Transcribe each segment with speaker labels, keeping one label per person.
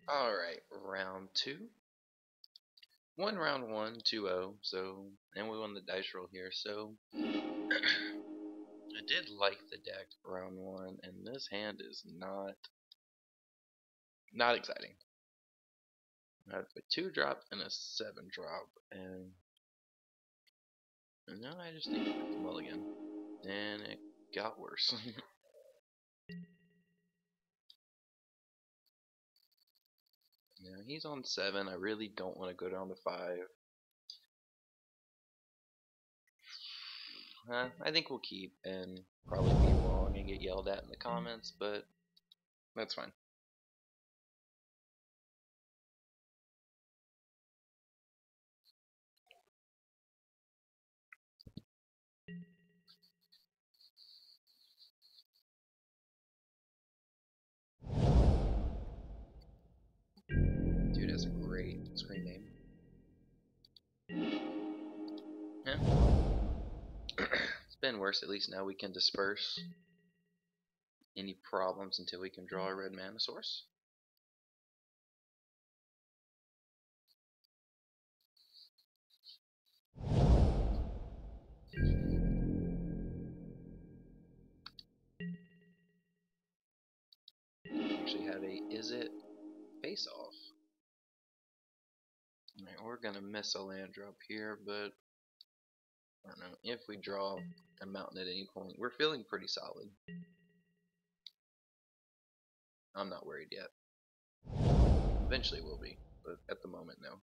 Speaker 1: Alright, round two. One round one, 2-0, so, and we won the dice roll here, so I did like the deck round one, and this hand is not exciting. I have a 2-drop and a 7-drop, and now I just need to mulligan, and it got worse. Now he's on 7. I really don't want to go down to 5. I think we'll keep and probably be wrong and get yelled at in the comments, but that's fine. Dude has a great screen name. Yeah. It's been worse. At least now we can disperse any problems until we can draw a red mana source. Actually have a Izzet face off. Alright, we're gonna miss a land drop here, but I don't know. If we draw a mountain at any point, we're feeling pretty solid. I'm not worried yet. Eventually we'll be, but at the moment, no.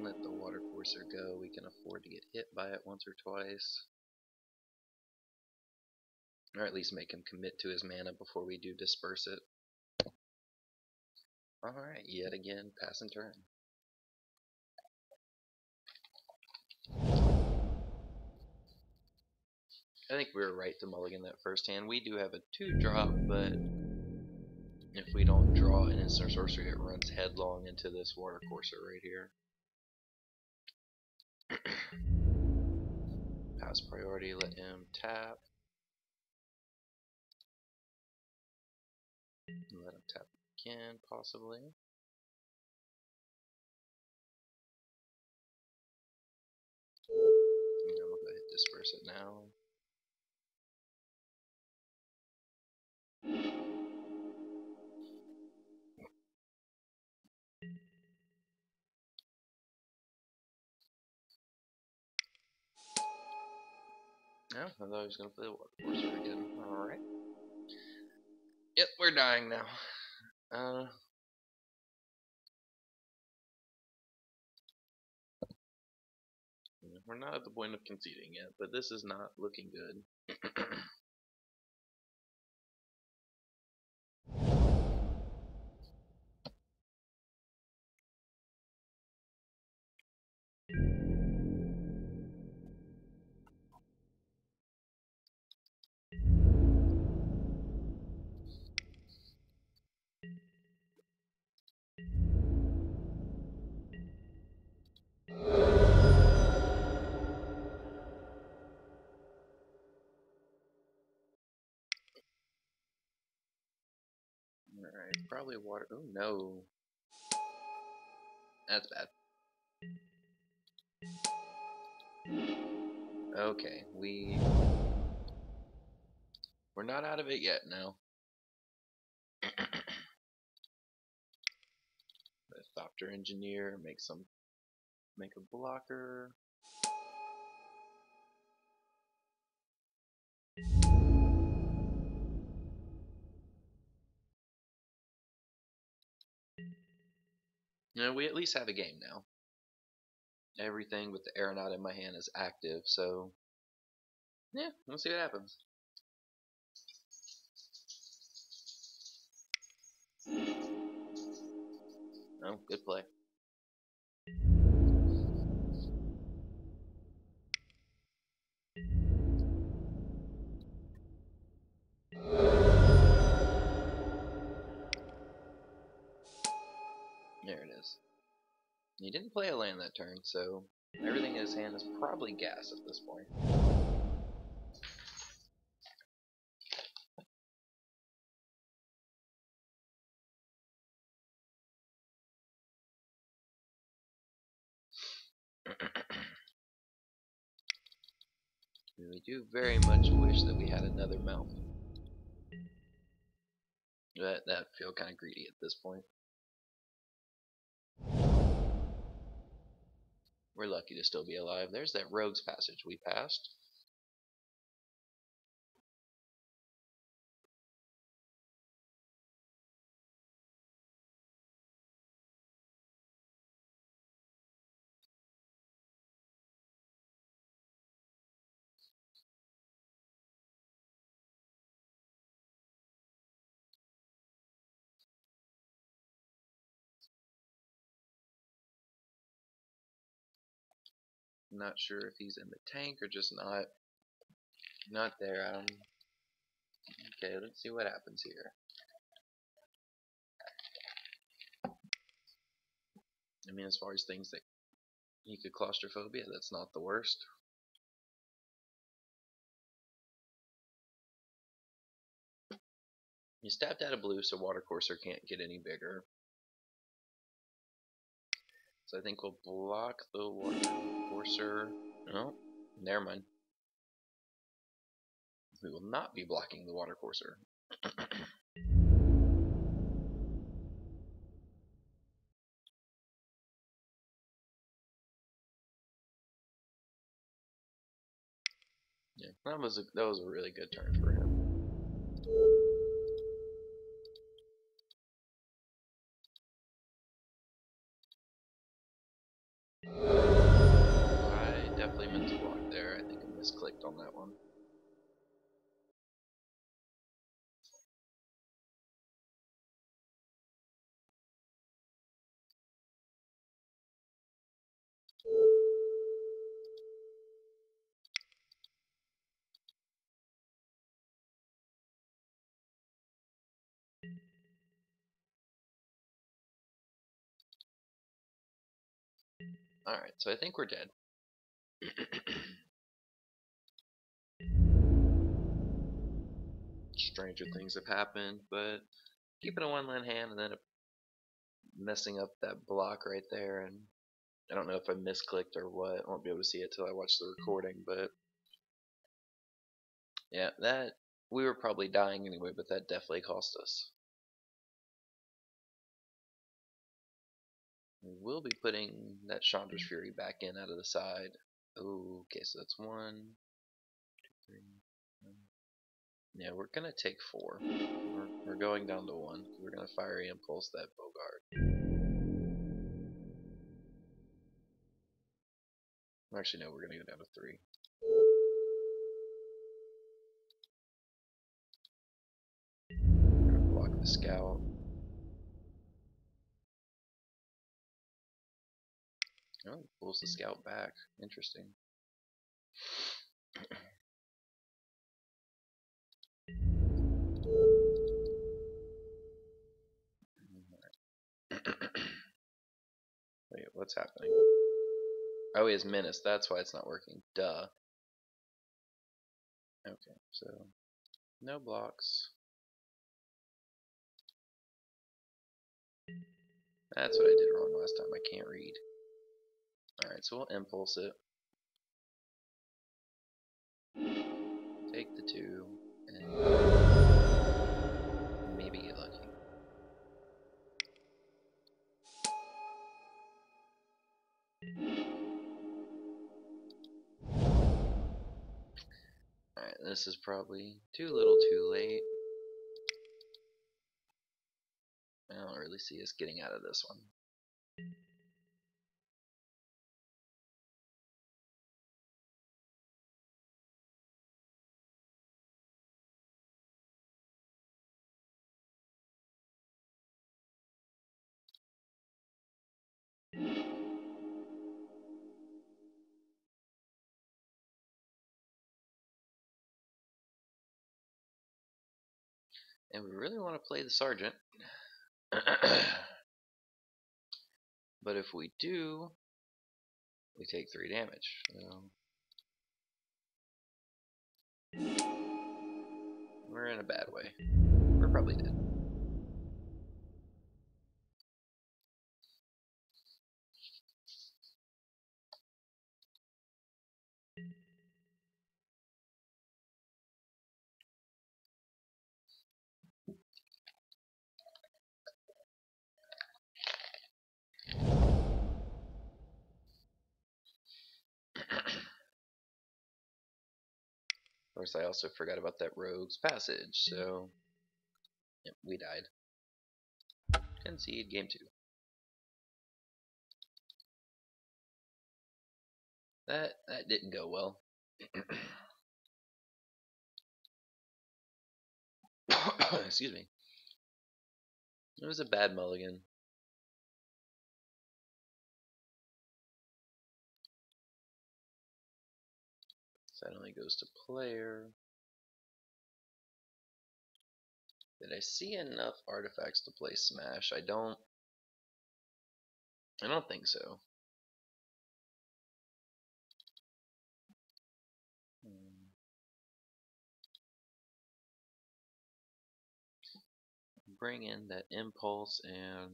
Speaker 1: Let the water courser go. We can afford to get hit by it once or twice. Or at least make him commit to his mana before we do disperse it. Alright, yet again, passing turn. I think we were right to mulligan that first hand. We do have a 2-drop, but if we don't draw an instant sorcery, it runs headlong into this water courser right here. Pass priority, let him tap. Let him tap again, possibly. And then we'll go ahead and disperse it now. No, I thought he was going to play the water courser again. Alright. Yep, we're dying now. We're not at the point of conceding yet, but this is not looking good. Alright, probably water. Oh no. That's bad. Okay, we're not out of it yet now. The Thopter Engineer make a blocker. No, we at least have a game now. Everything with the Aeronaut in my hand is active, so yeah, we'll see what happens. Oh, good play. There it is. He didn't play a land that turn, so everything in his hand is probably gas at this point. We do very much wish that we had another mountain. But that feel kind of greedy at this point. We're lucky to still be alive. There's that rogue's passage we passed. I'm not sure if he's in the tank or just not there. Okay, let's see what happens here. I mean, as far as things that he could claustrophobia, that's not the worst. He's tapped out of blue, so Watercourser can't get any bigger. So I think we'll block the Watercourser. No, never mind. We will not be blocking the Watercourser. Yeah, that was a really good turn for him. I definitely meant to block there. I think I misclicked on that one. Alright, so I think we're dead. Stranger things have happened, but keeping a one-land hand and then messing up that block right there, and I don't know if I misclicked or what. I won't be able to see it till I watch the recording, but yeah, that we were probably dying anyway, but that definitely cost us. We will be putting that Chandra's Fury back in out of the side. Ooh, okay, so that's 1, 2, 3. Yeah, we're gonna take 4. We're going down to 1. We're gonna Fiery Impulse that Bogart. Actually, no, we're gonna go down to 3. We're gonna block the Scout. Oh, pulls the Scout back. Interesting. Wait, what's happening? Oh, he has Menace. That's why it's not working. Duh. Okay, so no blocks. That's what I did wrong last time. I can't read. Alright, so we'll Impulse it. Take the 2, and maybe get lucky. Alright, this is probably too little too late. I don't really see us getting out of this one. And we really want to play the Sergeant. But if we do, we take 3 damage. We're in a bad way. We're probably dead. Of course, I also forgot about that rogue's passage, so yep, we died. Concede game 2. That didn't go well. Excuse me. It was a bad mulligan. Suddenly goes to player. Did I see enough artifacts to play Smash? I don't think so. Bring in that impulse and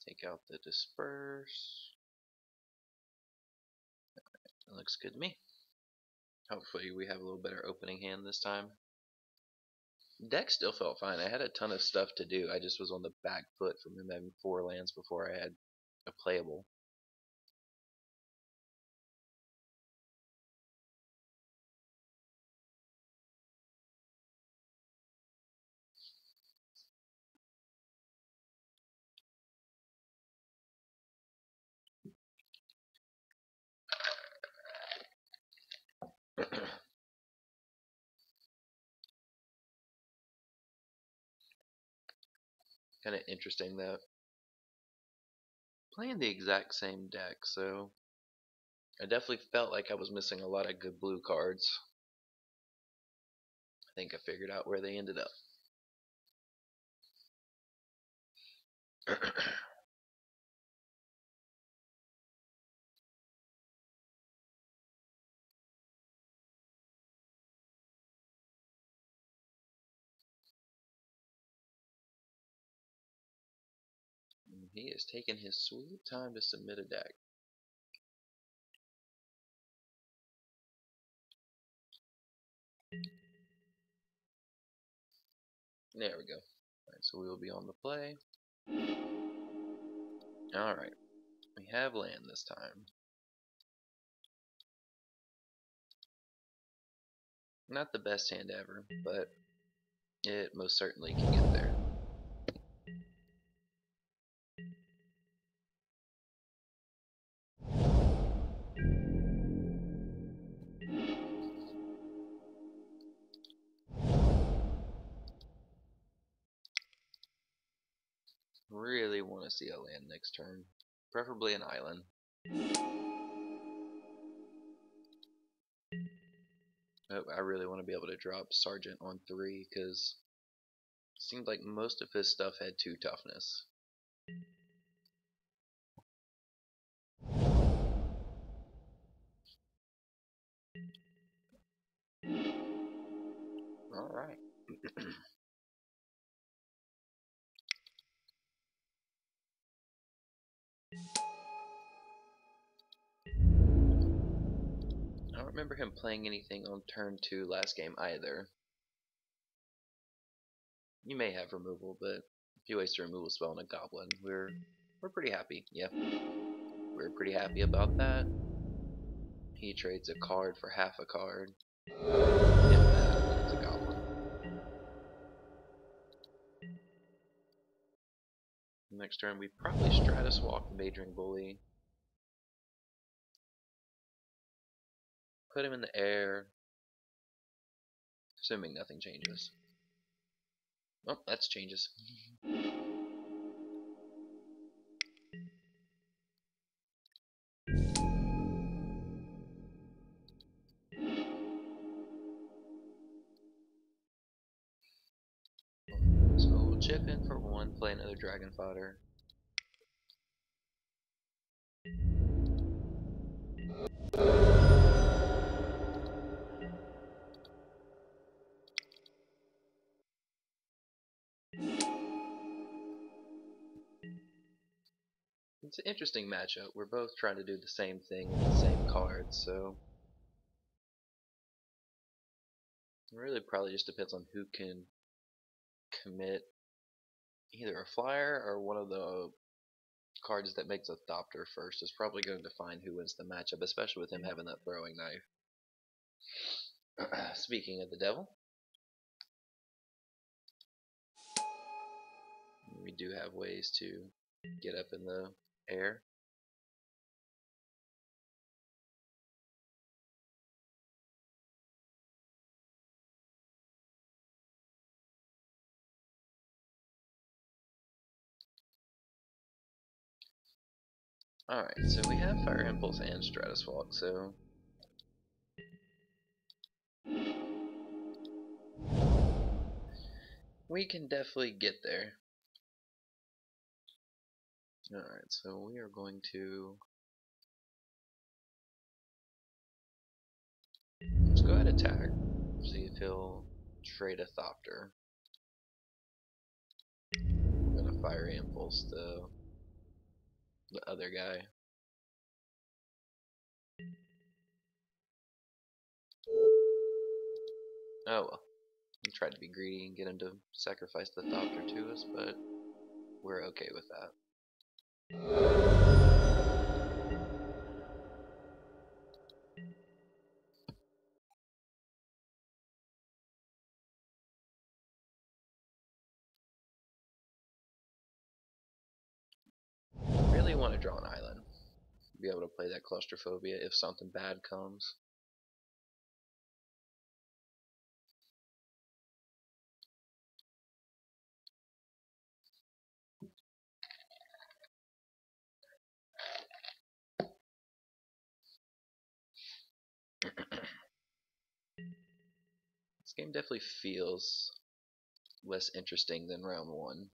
Speaker 1: take out the disperse. That looks good to me. Hopefully we have a little better opening hand this time. Deck still felt fine. I had a ton of stuff to do. I just was on the back foot from him having 4 lands before I had a playable. Kind of interesting that playing the exact same deck, so I definitely felt like I was missing a lot of good blue cards. I think I figured out where they ended up. He has taken his sweet time to submit a deck. There we go. Alright, so we will be on the play. Alright. We have land this time. Not the best hand ever, but it most certainly can get there. Really want to see a land next turn. Preferably an island. Oh, I really want to be able to drop Sergeant on 3 because it seemed like most of his stuff had 2 toughness. Alright. I don't remember him playing anything on turn 2 last game either. You may have removal, but if you waste a removal spell on a goblin, we're pretty happy. Yeah, we're pretty happy about that. He trades a card for half a card. If that, it's a goblin. Next turn, we probably Stratus Walk the Majoring Bully. Put him in the air. Assuming nothing changes. Oh, that's changes. So we'll on, play another dragon fodder. It's an interesting matchup. We're both trying to do the same thing with the same cards, so it really probably just depends on who can commit either a flyer or one of the cards that makes a Thopter first is probably going to define who wins the matchup, especially with him having that throwing knife. Speaking of the devil, we do have ways to get up in the air. Alright, so we have Fire Impulse and Stratus Walk, so we can definitely get there. Alright, so we are going to let's go ahead and attack. See if he'll trade a Thopter. We're gonna Fire Impulse the other guy. Oh well. We tried to be greedy and get him to sacrifice the Thopter to us, but we're okay with that. Really want to draw an island. Be able to play that Claustrophobia if something bad comes. This game definitely feels less interesting than round one.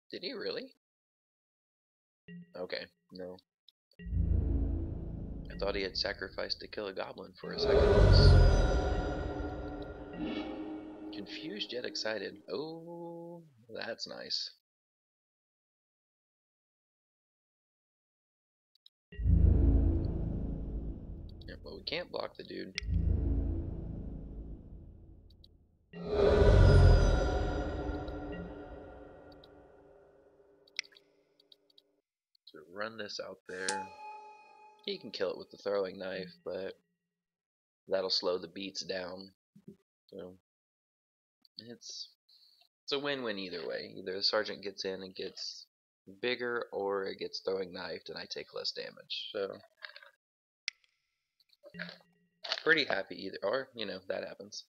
Speaker 1: Did he really? Okay, no. I thought he had sacrificed to kill a goblin for a second. Confused yet excited. Oh, that's nice. Yeah, well, we can't block the dude. So run this out there. He can kill it with the throwing knife, but that'll slow the beats down. So it's a win-win either way. Either the sergeant gets in and gets bigger, or it gets throwing knifed and I take less damage. So pretty happy either, or you know, that happens.